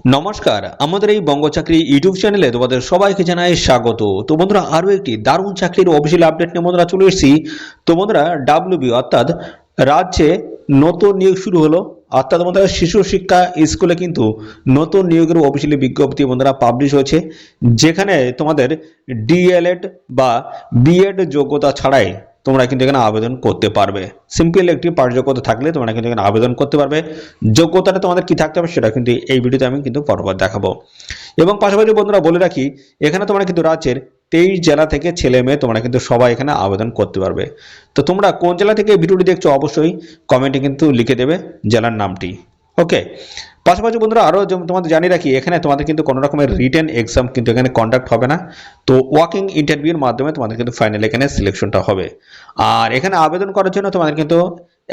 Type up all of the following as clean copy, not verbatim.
নমস্কার, আমাদের এই বঙ্গ চাকরি ইউটিউব চ্যানেলে তোমাদের সবাইকে জানাই স্বাগত। তো বন্ধুরা, আরও একটি দারুণ চাকরির অফিসিয়াল আপডেট নিয়ে বন্ধুরা চলে এসেছি। তো বন্ধুরা, ডাব্লিউবি অর্থাৎ রাজ্যে নতুন নিয়োগ শুরু হলো। অর্থাৎ বন্ধুরা, শিশু শিক্ষা স্কুলে কিন্তু নতুন নিয়োগের অফিসিয়ালি বিজ্ঞপ্তি বন্ধুরা পাবলিশ হয়েছে, যেখানে তোমাদের ডিএলএড বা বিএড যোগ্যতা ছাড়াই তোমরা কিন্তু এখানে আবেদন করতে পারবে। সিম্পল একটি পাঠ যোগ্যতা থাকলে তোমরা কিন্তু এখানে আবেদন করতে পারবে। যোগ্যতাটা তোমাদের কি থাকতে হবে সেটা কিন্তু এই ভিডিওতে আমি কিন্তু পরপর দেখাবো। এবং পাশাপাশি বন্ধুরা বলে রাখি, এখানে তোমরা কিন্তু রাজ্যের 23 জেলা থেকে ছেলে মেয়ে তোমরা কিন্তু সবাই এখানে আবেদন করতে পারবে। তো তোমরা কোন জেলা থেকে ভিডিওটি দেখছো অবশ্যই কমেন্টে কিন্তু লিখে দেবে জেলার নামটি। ওকে, পাশাপাশি বন্ধুরা আরও তোমাদের জানিয়ে রাখি, এখানে তোমাদের কিন্তু কোনো রকমের রিটেন এক্সাম কিন্তু এখানে কন্ডাক্ট হবে না। তো ওয়াকিং ইন্টারভিউর মাধ্যমে তোমাদের কিন্তু ফাইনাল এখানে সিলেকশনটা হবে। আর এখানে আবেদন করার জন্য তোমাদের কিন্তু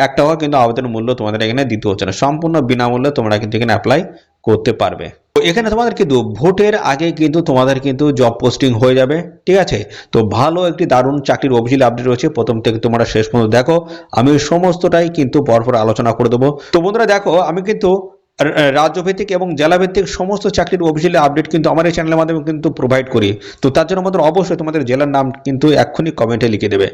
1 টাকা কিন্তু আবেদন মূল্য তোমাদের এখানে দিতে হচ্ছে না, সম্পূর্ণ বিনামূল্যে তোমরা কিন্তু এখানে অ্যাপ্লাই করতে পারবে। তো এখানে তোমাদের কিন্তু ভোটের আগে কিন্তু তোমাদের কিন্তু জব পোস্টিং হয়ে যাবে, ঠিক আছে। তো ভালো একটি দারুণ চাকরির অফিসিয়াল আপডেট রয়েছে, প্রথম থেকে তোমরা শেষ পর্যন্ত দেখো, আমি সমস্তটাই কিন্তু পরপর আলোচনা করে দেবো। তো বন্ধুরা দেখো, আমি কিন্তু রাজ্যভিত্তিক এবং জেলাভিত্তিক সমস্ত চাকরির অফিসিয়াল আপডেট কিন্তু আমার এই চ্যানেলের মাধ্যমে কিন্তু প্রোভাইড করি। তো তার জন্য আমাদের অবশ্যই তোমাদের জেলার নাম কিন্তু এক্ষুনি কমেন্টে লিখে দেবে।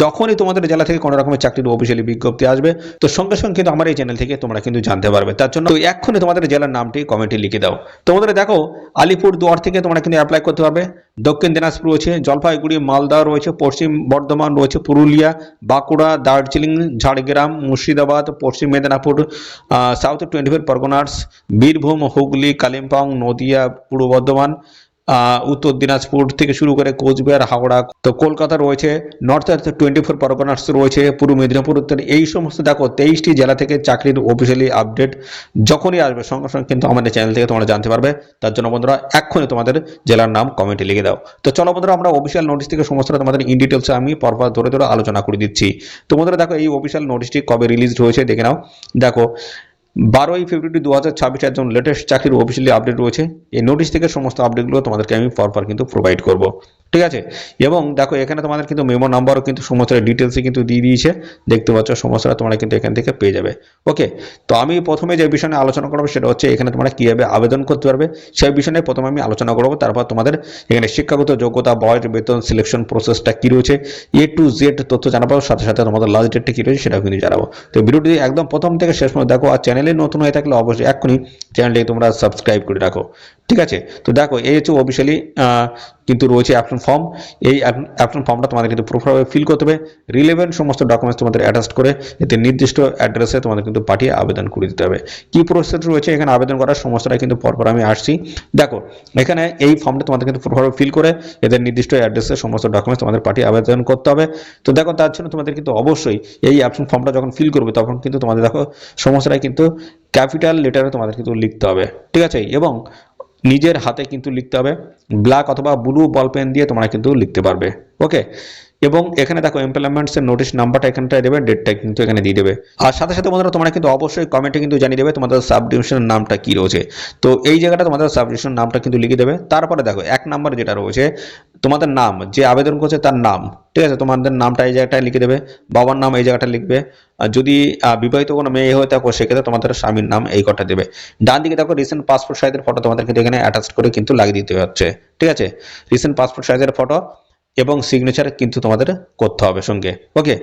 যখনই তোমাদের জেলা থেকে কোনো রকমের চাকরির অফিসিয়ালি বিজ্ঞপ্তি আসবে, তো সঙ্গে সঙ্গে কিন্তু আমার এই চ্যানেল থেকে তোমরা কিন্তু জানতে পারবে। তার জন্য এক্ষুনি তোমাদের জেলার নামটি কমেন্টে লিখে দাও। তোমাদের দেখো, আলিপুরদুয়ার থেকে তোমরা কিন্তু অ্যাপ্লাই করতে পারবে, দক্ষিণ দিনাজপুর রয়েছে, জলপাইগুড়ি মালদা রয়েছে, পশ্চিম বর্ধমান রয়েছে, পুরুলিয়া, বাঁকুড়া, দার্জিলিং, ঝাড়গ্রাম, মুর্শিদাবাদ, পশ্চিম মেদিনীপুর, সাউথ 24 পরগনাস, বীরভূম, হুগলি, কালিম্পং, নদিয়া, পূর্ব বর্ধমান, উত্তর দিনাজপুর থেকে শুরু করে কোচবিহার, হাওড়া, তো কলকাতা রয়েছে, নর্থ 24 পরগনাস রয়েছে, পূর্ব মেদিনীপুর, উত্তর, এই সমস্ত দেখো 23টি জেলা থেকে চাকরির অফিসিয়ালি আপডেট যখনই আসবে সঙ্গে সঙ্গে কিন্তু আমাদের চ্যানেল থেকে তোমরা জানতে পারবে। তার জন্য বন্ধুরা এক্ষুনি তোমাদের জেলার নাম কমেন্টে লিখে দাও। তো চলো বন্ধুরা, আমরা অফিসিয়াল নোটিশ থেকে সমস্তটা তোমাদের ইন ডিটেলসে আমি পরপর ধরে ধরে আলোচনা করে দিচ্ছি। তো বন্ধুরা দেখো, এই অফিসিয়াল নোটিশটি কবে রিলিজ হয়েছে দেখে নাও। দেখো, 12ই ফেব্রুয়ারি 2026 একজন লেটেস্ট চাকরির অফিসিয়ালি আপডেট রয়েছে। এই নোটিশ থেকে সমস্ত আপডেটগুলো তোমাদেরকে আমি পরপর কিন্তু প্রোভাইড করব, ঠিক আছে। এবং দেখো, এখানে তোমাদের কিন্তু মেমো নাম্বারও কিন্তু সমস্ত ডিটেলসে কিন্তু দিয়ে দিয়েছে, দেখতে পাচ্ছ সমস্তটা তোমরা কিন্তু এখান থেকে পেয়ে যাবে। ওকে, তো আমি প্রথমে যে বিষয় নিয়ে আলোচনা করবো সেটা হচ্ছে এখানে তোমরা কীভাবে আবেদন করতে পারবে সেই বিষয় নিয়ে প্রথমে আমি আলোচনা করবো। তারপর তোমাদের এখানে শিক্ষাগত যোগ্যতা, বয়স, বেতন, সিলেকশন প্রসেসটা কী রয়েছে, A to Z তথ্য জানাবো, সাথে সাথে তোমাদের লাস্ট ডেটটা কী রয়েছে সেটাও কিন্তু জানাবো। তো ভিডিওটি একদম প্রথম থেকে শেষ পর্যন্ত দেখো। আর চ্যানেলে নতুন হয়ে থাকলে অবশ্যই এক্ষুনি চ্যানেলটি তোমরা সাবস্ক্রাইব করে রাখো, ঠিক আছে। তো দেখো, এই হচ্ছে অফিসিয়ালি কিন্তু রয়েছে অ্যাপ্লিকেশন ফর্ম। এই অ্যাপ্লিকেশন ফর্মটা তোমাদের কিন্তু প্রপারভাবে ফিল করতে হবে, রিলেভেন্ট সমস্ত ডকুমেন্টস তোমাদের অ্যাটাচ করে এতে নির্দিষ্ট অ্যাড্রেসে তোমাদের কিন্তু পাঠিয়ে আবেদন করে দিতে হবে। কি প্রসেস রয়েছে এখানে আবেদন করার সমস্তটা কিন্তু পরপর আমি আসছি। দেখো, এখানে এই ফর্মটা তোমাদের কিন্তু প্রপারভাবে ফিল করে এদের নির্দিষ্ট অ্যাড্রেসে সমস্ত ডকুমেন্টস তোমাদের পাঠিয়ে আবেদন করতে হবে। তো দেখো, তার জন্য তোমাদের কিন্তু অবশ্যই এই অ্যাপ্লিকেশন ফর্মটা যখন ফিল করবে তখন কিন্তু তোমাদের দেখো সমস্তটাই কিন্তু ক্যাপিটাল লেটারে তোমাদের কিন্তু লিখতে হবে, ঠিক আছে। এবং নিজের হাতে কিন্তু লিখতে হবে, ব্ল্যাক অথবা ব্লু বল পেন দিয়ে তোমরা কিন্তু লিখতে পারবে। ওকে, এবং এখানে দেখো এমপ্লয়মেন্টসের নোটিশ নাম্বারটা এখানটায় দেবে, ডেটটা কিন্তু এখানে দিয়ে দেবে। আর সাথে সাথে বন্ধুরা তোমরা কিন্তু অবশ্যই কমেন্টে কিন্তু জানিয়ে দেবে তোমাদের সাব ডিভিশনের নামটা কি রয়েছে। তো এই জায়গাটা তোমাদের সাব ডিভিশনের নামটা কিন্তু লিখে দেবে। তারপরে দেখো 1 নম্বরে যেটা রয়েছে তোমাদের নাম, যে আবেদন করছে তার নাম, ঠিক আছে। তোমাদের নামটা এই জায়গাটায় লিখে দেবে, বাবার নাম এই জায়গাটা লিখবে, আর যদি বিবাহিত কোনো মেয়ে হয়ে থাকো সেক্ষেত্রে তোমাদের স্বামীর নাম এই কটা দেবে। ডান দিকে দেখো রিসেন্ট পাসপোর্ট সাইজের ফটো তোমাদের কিন্তু এখানে অ্যাটাচ করে কিন্তু লাগিয়ে দিতে হচ্ছে, ঠিক আছে। রিসেন্ট পাসপোর্ট সাইজের ফটো এবং সিগনেচার কিন্তু তোমাদের করতে হবে সঙ্গে। ওকে,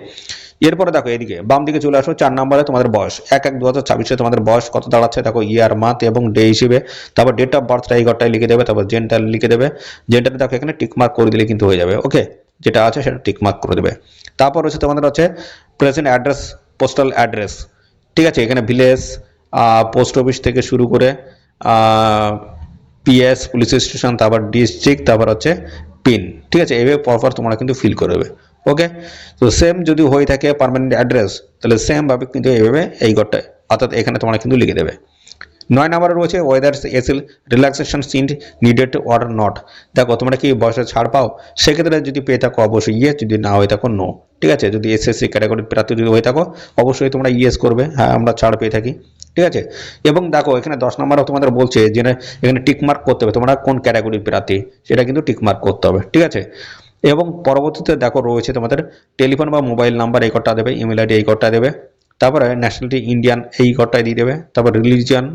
এরপরে দেখো এদিকে বাম দিকে চলে আসো, 4 নম্বরে তোমাদের বয়স 1/1/2026 তোমাদের বয়স কত দাঁড়াচ্ছে দেখো, ইয়ার, মান্থ এবং ডে হিসেবে। তারপর ডেট অফ বার্থটা এই ঘরটায় লিখে দেবে, তারপর জেন্ডার লিখে দেবে। জেন্ডারে দেখো এখানে টিক মার্ক করে দিলে কিন্তু হয়ে যাবে। ওকে, যেটা আছে সেটা টিক মার্ক করে দেবে। তারপর হচ্ছে তোমাদের হচ্ছে প্রেজেন্ট অ্যাড্রেস, পোস্টাল অ্যাড্রেস, ঠিক আছে। এখানে ভিলেজ, পোস্ট অফিস থেকে শুরু করে পিএস, পুলিশ স্টেশন, তারপর ডিস্ট্রিক্ট, তারপর হচ্ছে পিন, ঠিক আছে। এইভাবে পরপর তোমরা কিন্তু ফিল করবে। ওকে, তো সেম যদি হয়ে থাকে পার্মানেন্ট অ্যাড্রেস, তাহলে সেম ভাবে কিন্তু এইভাবে এই ঘরটায় অর্থাৎ এখানে তোমরা কিন্তু লিখে দেবে। 9 নম্বরে রয়েছে ওয়েদার এসিল রিল্যাক্সেশন সিন্ড নিডেড অর নট। দেখো, তোমরা কি বয়সে ছাড় পাও, সেক্ষেত্রে যদি পেয়ে থাকো অবশ্যই ইয়েস, যদি না হয়ে থাকো নো, ঠিক আছে। যদি এসএসসি ক্যাটাগরির প্রার্থী যদি হয়ে থাকো অবশ্যই তোমরা ইয়েস করবে, হ্যাঁ আমরা ছাড় পেয়ে থাকি, ঠিক আছে। এবং দেখো এখানে 10 নম্বরে তোমাদের বলছে যে এখানে টিক মার্ক করতে হবে তোমরা কোন ক্যাটাগরির প্রার্থী, সেটা কিন্তু টিক মার্ক করতে হবে, ঠিক আছে। এবং পরবর্তীতে দেখো রয়েছে তোমাদের টেলিফোন বা মোবাইল নাম্বার এই কটা দেবে, ইমেল আইডি এই কটা দেবে, তারপরে ন্যাশনালিটি ইন্ডিয়ান এই ঘরটায় দিয়ে দেবে। তারপর রিলিজিয়ান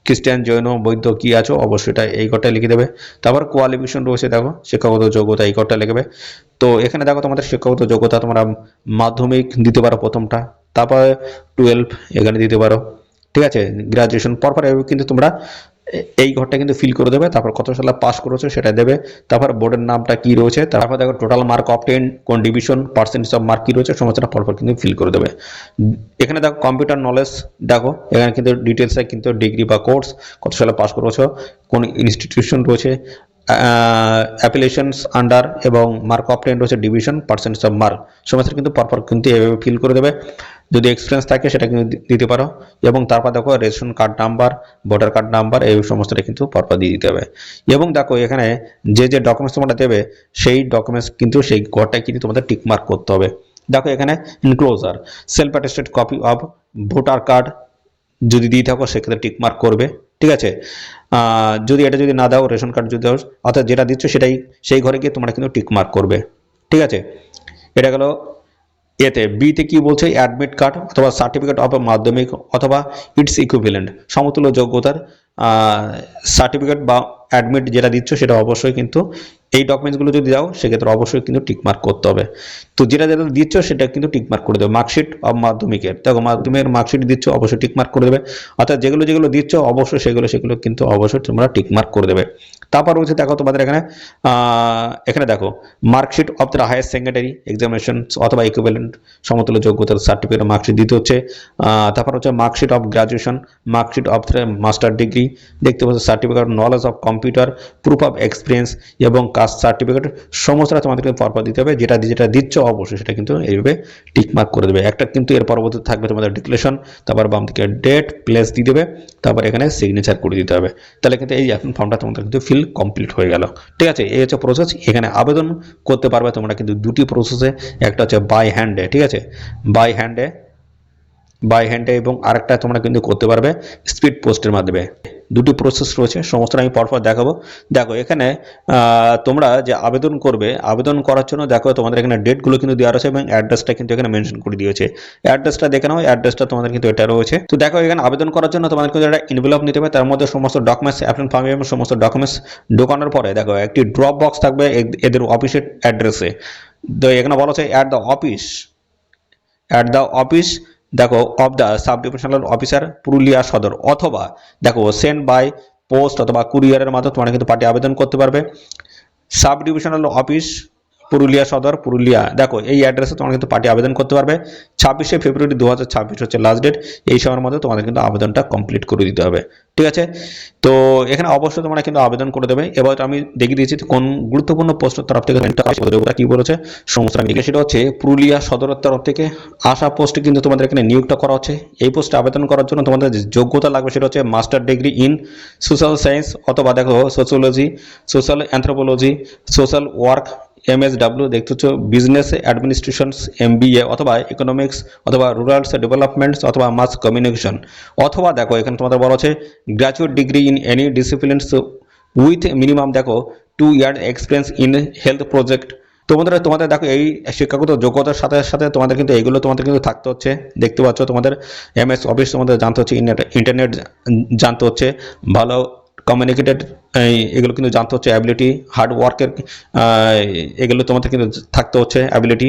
খ্রিস্টান, জৈন, বৌদ্ধ কি আছো অবশ্যই এটা এই ঘরটায় লিখে দেবে। তারপর কোয়ালিফিকেশন রয়েছে দেখো শিক্ষাগত যোগ্যতা এই ঘরটা লিখবে। তো এখানে দেখো তোমাদের শিক্ষাগত যোগ্যতা তোমরা মাধ্যমিক দিতে পারো প্রথমটা, তারপরে 12 এখানে দিতে পারো, ঠিক আছে, গ্রাজুয়েশন পরপর কিন্তু তোমরা এই ঘরটা কিন্তু ফিল করে দেবে। তারপর কত সালে পাস করেছো সেটা দেবে। তারপর বোর্ডের নামটা কি রয়েছে, তারপর দেখো টোটাল মার্ক অবটেন, কোন ডিভিশন, পার্সেন্টেজ অফ মার্ক কি রয়েছে সমস্তটা পরপর কিন্তু ফিল করে দেবে। এখানে দেখো কম্পিউটার নলেজ, দেখো এখানে কিন্তু ডিটেলসে কিন্তু ডিগ্রি বা কোর্স, কত সালে পাস করেছো, কোন ইনস্টিটিউশন রয়েছে, অ্যাপ্লিকেশনস আন্ডার এবং মার্ক অবটেন রয়েছে, ডিভিশন, পার্সেন্টেজ অফ মার্ক সমস্ত কিন্তু পরপর কিন্তু এভাবে ফিল করে দেবে। যদি এক্সপিরিয়েন্স থাকে সেটা কিন্তু দিতে পারো। এবং তারপর দেখো ration card number, voter card number এই সমস্তটা কিন্তু পরপর দিয়ে দিতে হবে। এবং দেখো এখানে যে যে ডকুমেন্টস তোমরা দেবে সেই ডকুমেন্টস কিন্তু সেই ঘরটায় কিন্তু তোমাদের টিক মার্ক করতে হবে। দেখো এখানে enclosure, self attested copy of voter card যদি দিয়ে থাকো সেক্ষেত্রে টিক মার্ক করবে, ঠিক আছে। যদি এটা যদি না দাও, রেশন কার্ড যদি দাও, অর্থাৎ যেটা দিচ্ছ সেটাই সেই ঘরে গিয়ে তোমরা কিন্তু টিক মার্ক করবে, ঠিক আছে। এটা গেল এতে। বিতে কি বলছে, অ্যাডমিট কার্ড অথবা সার্টিফিকেট অফ মাধ্যমিক অথবা ইটস ইকুইভ্যালেন্ট সমতুল্য যোগ্যতার সার্টিফিকেট বা অ্যাডমিট যেটা দিচ্ছ সেটা অবশ্যই কিন্তু এই ডকুমেন্টসগুলো যদি দাও সেক্ষেত্রে অবশ্যই কিন্তু টিকমার্ক করতে হবে। তো যেটা যেটা দিচ্ছ সেটা কিন্তু টিকমার্ক করে দেবে। মার্কশিট অফ মাধ্যমিকের, দেখো মাধ্যমিকের মার্কশিট দিচ্ছ অবশ্যই টিকমার্ক করে দেবে। অর্থাৎ যেগুলো যেগুলো দিচ্ছ অবশ্যই সেগুলো কিন্তু অবশ্যই তোমরা টিকমার্ক করে দেবে। তারপর রয়েছে দেখো তোমাদের এখানে এখানে দেখো marksheet of the higher secondary examination অথবা ইকুইভ্যালেন্ট সমতুল্য যোগ্যতার সার্টিফিকেট মার্কশিট দিতে হচ্ছে। তারপর হচ্ছে marksheet of graduation, marksheet of master degree, দেখতে পাচ্ছ certificate knowledge of computer, proof of experience এবং কাস্ট সার্টিফিকেট সমস্তটা তোমাদেরকে পরপর দিতে হবে। যেটা যেটা দিচ্ছ অবশ্যই সেটা কিন্তু এইভাবে টিকমার্ক করে দেবে। একটা কিন্তু এর পরবর্তীতে থাকবে তোমাদের ডিক্লারেশন, তারপর বাম দিকে ডেট প্লেস দিয়ে দেবে, তারপর এখানে সিগনেচার করে দিতে হবে। তাহলে কিন্তু এই এখন ফর্মটা তোমাদের কিন্তু ফিল কমপ্লিট হয়ে গেল, ঠিক আছে। এই হচ্ছে প্রসেস। এখানে আবেদন করতে পারবে তোমরা কিন্তু দুটি প্রসেসে, একটা হচ্ছে বাই হ্যান্ডে, ঠিক আছে, বাই হ্যান্ডে এবং আরেকটা তোমরা কিন্তু করতে পারবে স্পিড পোস্টের মাধ্যমে। দুটি প্রসেস রয়েছে, সমস্তটা আমি পরপর দেখাবো। দেখো এখানে তোমরা যে আবেদন করবে, আবেদন করার জন্য দেখো তোমাদের এখানে ডেটগুলো কিন্তু দেওয়া আছে এবং অ্যাড্রেসটা কিন্তু এখানে মেনশন করে দিয়েছে। অ্যাড্রেসটা দেখে নাও, অ্যাড্রেসটা তোমাদের কিন্তু এটা রয়েছে। তো দেখো এখানে আবেদন করার জন্য তোমাদের কিন্তু একটা এনভেলপ নিতে হবে, তার মধ্যে সমস্ত ডকুমেন্টস অ্যাপ্লিকেশন ফর্ম এবং সমস্ত ডকুমেন্টস ঢোকানোর পরে দেখো একটি ড্রপ বক্স থাকবে এদের অফিসের অ্যাড্রেসে। তো এখানে বলা আছে অ্যাট দ্য অফিস দেখো of the sub divisional officer Purulia সদর, অথবা দেখো সেন্ড বাই পোস্ট অথবা কুরিয়ারের মাধ্যমে তোমরা কিন্তু পার্টি আবেদন করতে পারবে। সাব ডিভিশনাল অফিস পুরুলিয়া সদর, পুরুলিয়া, দেখো এই অ্যাড্রেসে তোমরা কিন্তু পার্টি আবেদন করতে পারবে। 26শে ফেব্রুয়ারি 2026 হচ্ছে লাস্ট ডেট। এই সময়ের মধ্যে তোমাদের কিন্তু আবেদনটা কমপ্লিট করে দিতে হবে, ঠিক আছে। তো এখানে অবশ্যই তোমরা কিন্তু আবেদন করে দেবে। এবার আমি দেখিয়ে দিয়েছি কোন গুরুত্বপূর্ণ পোস্টের তরফ থেকে কি বলেছে সমস্ত আমি সেটা হচ্ছে পুরুলিয়া সদরের তরফ থেকে আসা পোস্টে কিন্তু তোমাদের এখানে নিয়োগটা করা হচ্ছে। এই পোস্টে আবেদন করার জন্য তোমাদের যে যোগ্যতা লাগবে সেটা হচ্ছে master degree in social science অথবা দেখো sociology, social anthropology, social work, MSW, দেখতে হচ্ছে বিজনেস অ্যাডমিনিস্ট্রেশনস MBA অথবা ইকোনমিক্স অথবা রুরাল ডেভেলপমেন্টস অথবা মাস কমিউনিকেশন, অথবা দেখো এখানে তোমাদের বলা আছে graduate degree in any disciplines with minimum দেখো 2 year experience in health project. তোমাদের দেখো এই শিক্ষাগত যোগ্যতার সাথে সাথে তোমাদের কিন্তু এইগুলো তোমাদের কিন্তু থাকতে হচ্ছে। দেখতে পাচ্ছ তোমাদের MS অফিস তোমাদের জানতে হচ্ছে, ইন্টারনেট জানতে হচ্ছে, ভালো কমিউনিকেটেড এগুলো কিন্তু জানতে হচ্ছে, অ্যাবিলিটি, হার্ড ওয়ার্কের এগুলো তোমাদের কিন্তু থাকতে হচ্ছে অ্যাবিলিটি,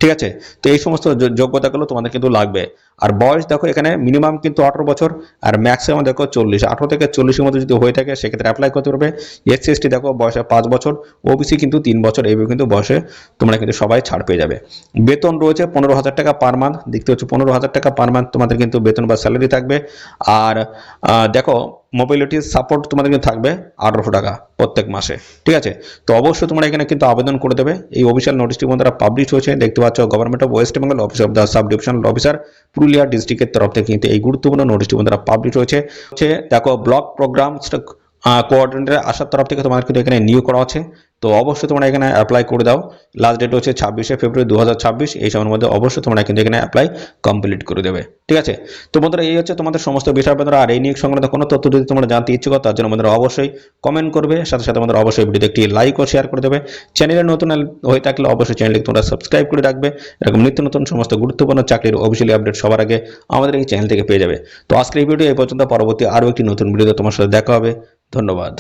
ঠিক আছে। তো এই সমস্ত যোগ্যতাগুলো তোমাদের কিন্তু লাগবে। আর বয়স দেখো এখানে মিনিমাম কিন্তু 18 বছর আর ম্যাক্সিমাম দেখো 40, 18 থেকে 40-এর মধ্যে যদি হয়ে থাকে সেক্ষেত্রে অ্যাপ্লাই করতে পারবে। SC/ST দেখো বয়সে 5 বছর, OBC কিন্তু 3 বছর, এইভাবে কিন্তু বয়সে তোমরা কিন্তু সবাই ছাড় পেয়ে যাবে। বেতন রয়েছে 15,000 টাকা পার মান্থ, দেখতে হচ্ছে 15,000 টাকা পার মান্থ তোমাদের কিন্তু বেতন বা স্যালারি থাকবে। আর দেখো মোবিলিটি সাপোর্ট তোমাদের কিন্তু থাকবে 1800 টাকা প্রত্যেক মাসে, ঠিক আছে। তো অবশ্যই তোমরা এখানে কিন্তু আবেদন করে দেবে। এই অফিসিয়াল নোটিশটি বন্ধুরা পাবলিশ হয়েছে, দেখতে পাচ্ছ government of West Bengal office of the sub divisional officer Purulia ডিস্ট্রিক্টের তরফ থেকে কিন্তু এই গুরুত্বপূর্ণ নোটিশটি বন্ধুরা পাবলিশ হয়েছে। দেখো ব্লক প্রোগ্রাম কোঅর্ডিনেটর আসার তরফ থেকে তোমাদের কিন্তু এখানে নিয়োগ করা হচ্ছে, তো অবশ্যই তোমরা এখানে অ্যাপ্লাই করে দাও। লাস্ট ডেট হচ্ছে 26শে ফেব্রুয়ারি 2026। এই সময়ের মধ্যে অবশ্যই তোমরা কিন্তু এখানে অ্যাপ্লাই কমপ্লিট করে দেবে। ঠিক আছে, তো বন্ধুরা এই হচ্ছে তোমাদের সমস্ত বিষয় বন্ধুরা। আর এই নিয়োগ সংক্রান্ত কোনো তথ্য যদি তোমরা জানতে ইচ্ছুক তার জন্য বন্ধুরা অবশ্যই কমেন্ট করবে, সাথে সাথে বন্ধুরা অবশ্যই ভিডিওতে একটি লাইক ও শেয়ার করে দেবে। চ্যানেলে নতুন হয়ে থাকলে অবশ্যই চ্যানেলটি তোমরা সাবস্ক্রাইব করে রাখবে। এরকম নিত্য নতুন সমস্ত গুরুত্বপূর্ণ চাকরির অফিসিয়ালি আপডেট সবার আগে আমাদের এই চ্যানেল থেকে পেয়ে যাবে। তো আজকের এই ভিডিও এই পর্যন্ত, পরবর্তী আরও একটি নতুন ভিডিওতে তোমার সাথে দেখা হবে। ধন্যবাদ।